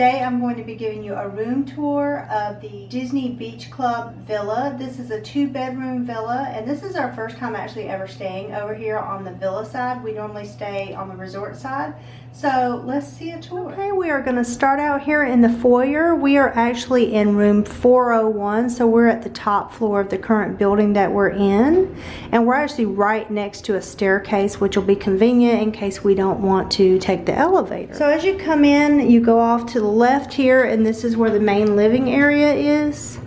Today I'm going to be giving you a room tour of the Disney Beach Club Villa. This is a 2-bedroom villa, and this is our first time actually ever staying over here on the villa side. We normally stay on the resort side. So let's see a tour. Okay, we are going to start out here in the foyer. We are actually in room 401, so we're at the top floor of the current building that we're in, and we're actually right next to a staircase, which will be convenient in case we don't want to take the elevator. So as you come in, you go off to the left here, and this is where the main living area is.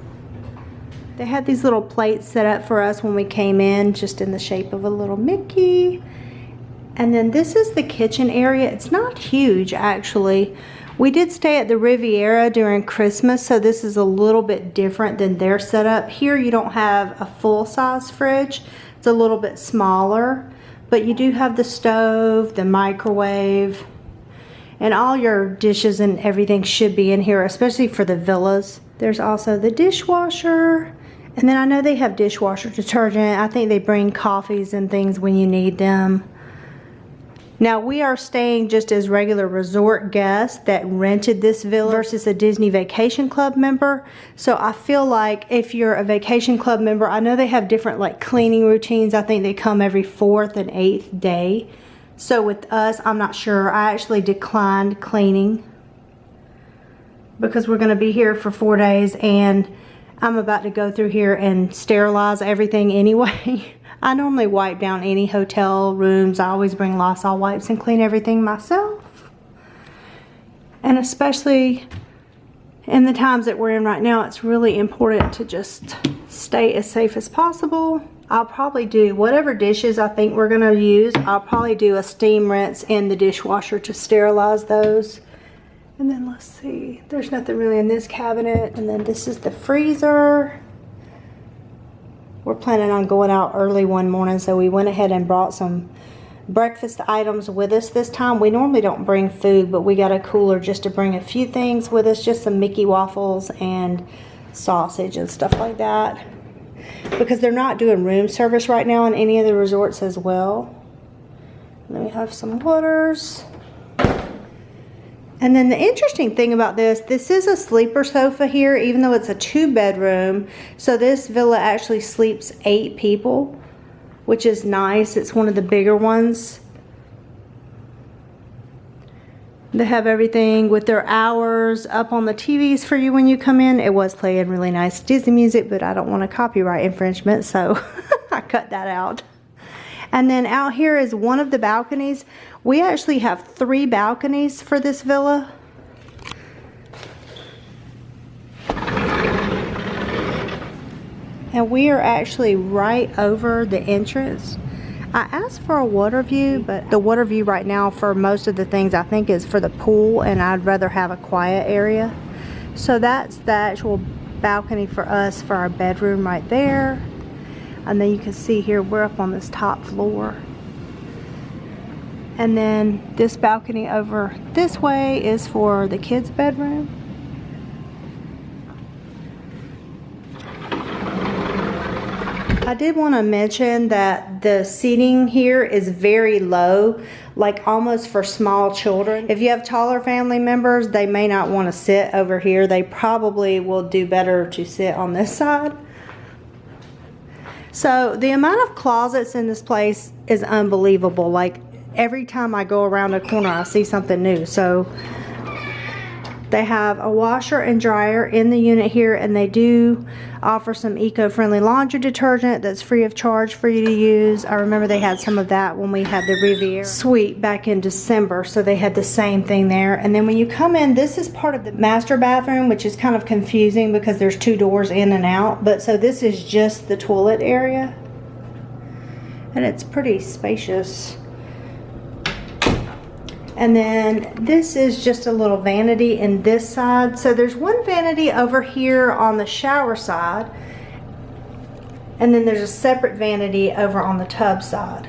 They had these little plates set up for us when we came in, just in the shape of a little Mickey. And then this is the kitchen area. It's not huge, actually. We did stay at the Riviera during Christmas, so this is a little bit different than their setup. Here you don't have a full-size fridge. It's a little bit smaller, but you do have the stove, the microwave, and all your dishes and everything should be in here, especially for the villas. There's also the dishwasher, and then I know they have dishwasher detergent. I think they bring coffees and things when you need them. Now we are staying just as regular resort guests that rented this villa versus a Disney Vacation Club member. So I feel like if you're a Vacation Club member, I know they have different like cleaning routines. I think they come every 4th and 8th day. So with us, I'm not sure. I actually declined cleaning because we're going to be here for 4 days, and I'm about to go through here and sterilize everything anyway. I normally wipe down any hotel rooms. I always bring Lysol wipes and clean everything myself. And especially in the times that we're in right now, it's really important to just stay as safe as possible. I'll probably do whatever dishes I think we're gonna use. I'll probably do a steam rinse in the dishwasher to sterilize those. And then let's see, there's nothing really in this cabinet. And then this is the freezer. We're planning on going out early one morning, so we went ahead and brought some breakfast items with us this time. We normally don't bring food, but we got a cooler just to bring a few things with us, just some Mickey waffles and sausage and stuff like that, because they're not doing room service right now in any of the resorts as well. And then we have some waters. And then the interesting thing about this is a sleeper sofa here, even though it's a 2-bedroom. So this villa actually sleeps 8 people, which is nice. It's one of the bigger ones. They have everything with their hours up on the TVs for you when you come in. It was playing really nice Disney music, but I don't want a copyright infringement, so I cut that out. And then out here is one of the balconies. We actually have 3 balconies for this villa. And we are actually right over the entrance. I asked for a water view, but the water view right now for most of the things I think is for the pool, and I'd rather have a quiet area. So that's the actual balcony for us for our bedroom right there. And then you can see here we're up on this top floor. And then this balcony over this way is for the kids' bedroom. I did want to mention that the seating here is very low, like almost for small children. If you have taller family members, they may not want to sit over here. They probably will do better to sit on this side. So the amount of closets in this place is unbelievable. Like every time I go around a corner, I see something new. So they have a washer and dryer in the unit here, and they do offer some eco-friendly laundry detergent that's free of charge for you to use. I remember they had some of that when we had the Riviera suite back in December, so they had the same thing there. And then when you come in, this is part of the master bathroom, which is kind of confusing because there's 2 doors in and out. But so this is just the toilet area, and it's pretty spacious. And then this is just a little vanity in this side. So there's one vanity over here on the shower side, and then there's a separate vanity over on the tub side.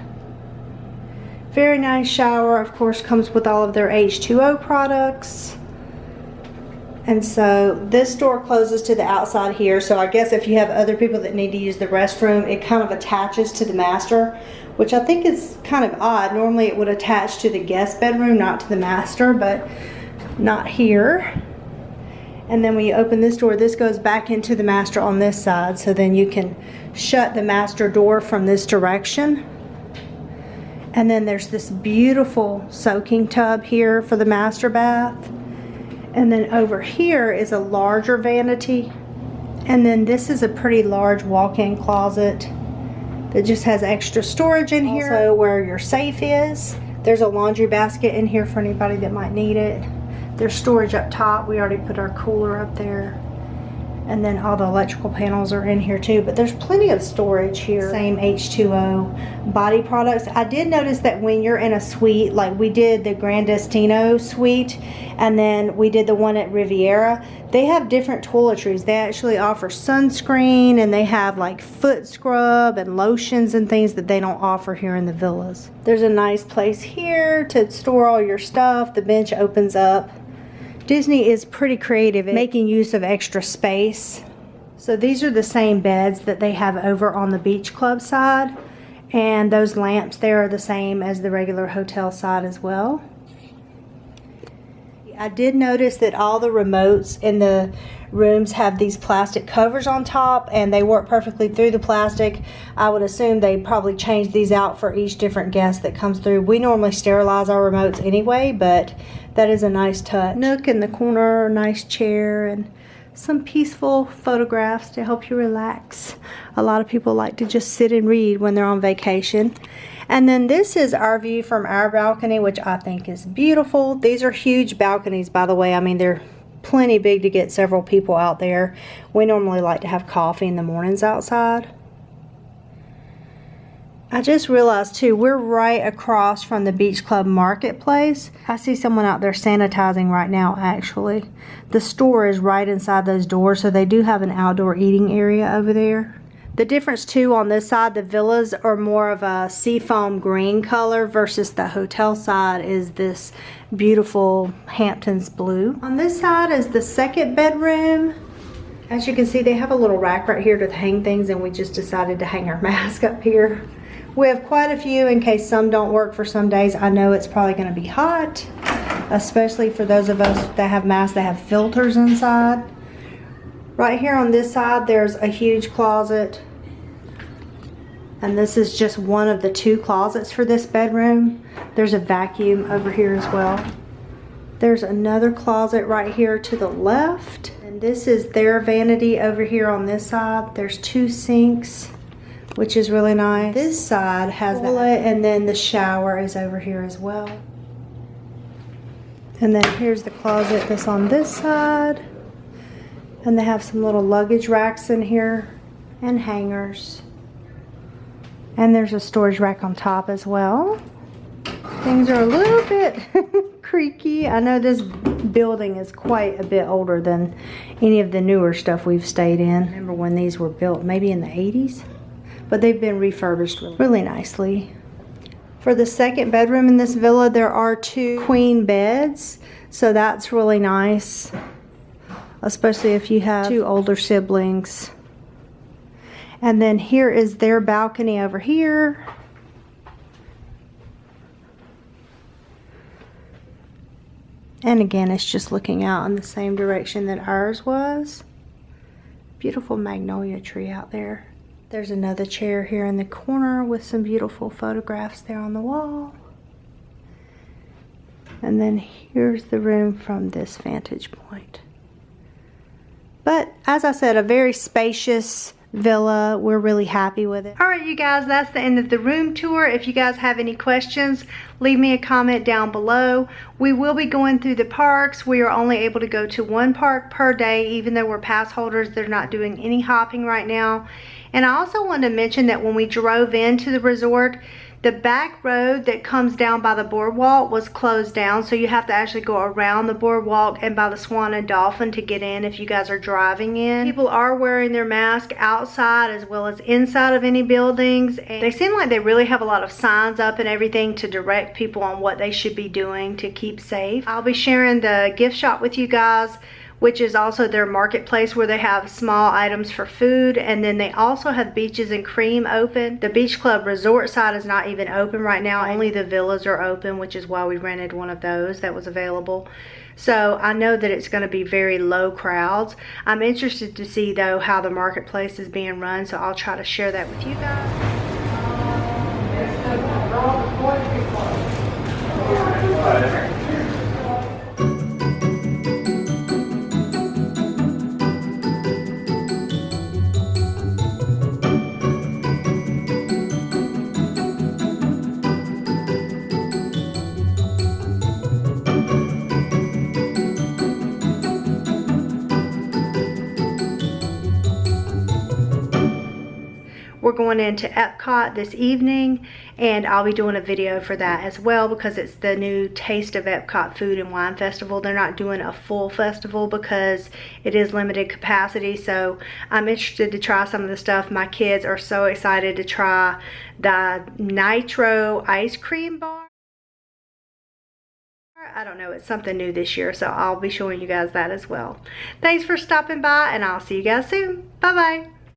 Very nice shower. Of course, comes with all of their H2O products. And so this door closes to the outside here. So I guess if you have other people that need to use the restroom, it kind of attaches to the master, which I think is kind of odd. Normally it would attach to the guest bedroom, not to the master, but not here. And then when you open this door, this goes back into the master on this side. So then you can shut the master door from this direction. And then there's this beautiful soaking tub here for the master bath. And then over here is a larger vanity. And then this is a pretty large walk-in closet that just has extra storage in here. Also where your safe is. There's a laundry basket in here for anybody that might need it. There's storage up top. We already put our cooler up there. And then all the electrical panels are in here too, but there's plenty of storage here. Same H2O body products. I did notice that when you're in a suite, like we did the Grand Destino suite, and then we did the one at Riviera, they have different toiletries. They actually offer sunscreen, and they have like foot scrub and lotions and things that they don't offer here in the villas. There's a nice place here to store all your stuff. The bench opens up. Disney is pretty creative in making use of extra space. So these are the same beds that they have over on the beach club side, and those lamps there are the same as the regular hotel side as well. I did notice that all the remotes in the rooms have these plastic covers on top, and they work perfectly through the plastic. I would assume they probably change these out for each different guest that comes through. We normally sterilize our remotes anyway, but that is a nice touch. Nook in the corner, nice chair, and some peaceful photographs to help you relax. A lot of people like to just sit and read when they're on vacation. And then this is our view from our balcony, which I think is beautiful. These are huge balconies, by the way. I mean, they're plenty big to get several people out there. We normally like to have coffee in the mornings outside. I just realized too, we're right across from the Beach Club Marketplace. I see someone out there sanitizing right now actually. The store is right inside those doors, so they do have an outdoor eating area over there. The difference too on this side, the villas are more of a seafoam green color versus the hotel side is this beautiful Hamptons blue. On this side is the second bedroom. As you can see, they have a little rack right here to hang things, and we just decided to hang our mask up here. We have quite a few in case some don't work for some days. I know it's probably going to be hot, especially for those of us that have masks that have filters inside. Right here on this side, there's a huge closet. And this is just one of the two closets for this bedroom. There's a vacuum over here as well. There's another closet right here to the left. And this is their vanity over here on this side. There's two sinks, which is really nice. This side has the toilet, and then the shower is over here as well. And then here's the closet that's on this side. And they have some little luggage racks in here and hangers. And there's a storage rack on top as well. Things are a little bit creaky. I know this building is quite a bit older than any of the newer stuff we've stayed in. I remember when these were built, maybe in the 80s. But they've been refurbished really nicely. For the second bedroom in this villa, there are two queen beds. So that's really nice, especially if you have two older siblings. And then here is their balcony over here. And again, it's just looking out in the same direction that ours was. Beautiful magnolia tree out there. There's another chair here in the corner with some beautiful photographs there on the wall. And then here's the room from this vantage point. But as I said, a very spacious villa. We're really happy with it. All right, you guys, that's the end of the room tour. If you guys have any questions, leave me a comment down below. We will be going through the parks. We are only able to go to one park per day, even though we're pass holders. They're not doing any hopping right now. And I also wanted to mention that when we drove into the resort, the back road that comes down by the boardwalk was closed down, so you have to actually go around the boardwalk and by the Swan and Dolphin to get in if you guys are driving in. People are wearing their mask outside as well as inside of any buildings, and they seem like they really have a lot of signs up and everything to direct people on what they should be doing to keep safe. I'll be sharing the gift shop with you guys, which is also their marketplace where they have small items for food, and then they also have Beaches and Cream open. The Beach Club resort side is not even open right now. Only the villas are open, which is why we rented one of those that was available. So I know that it's going to be very low crowds. I'm interested to see though how the marketplace is being run, so I'll try to share that with you guys. We're going into Epcot this evening, and I'll be doing a video for that as well because it's the new Taste of Epcot Food and Wine Festival. They're not doing a full festival because it is limited capacity, so I'm interested to try some of the stuff. My kids are so excited to try the Nitro ice cream bar. I don't know, it's something new this year, so I'll be showing you guys that as well. Thanks for stopping by, and I'll see you guys soon. Bye-bye.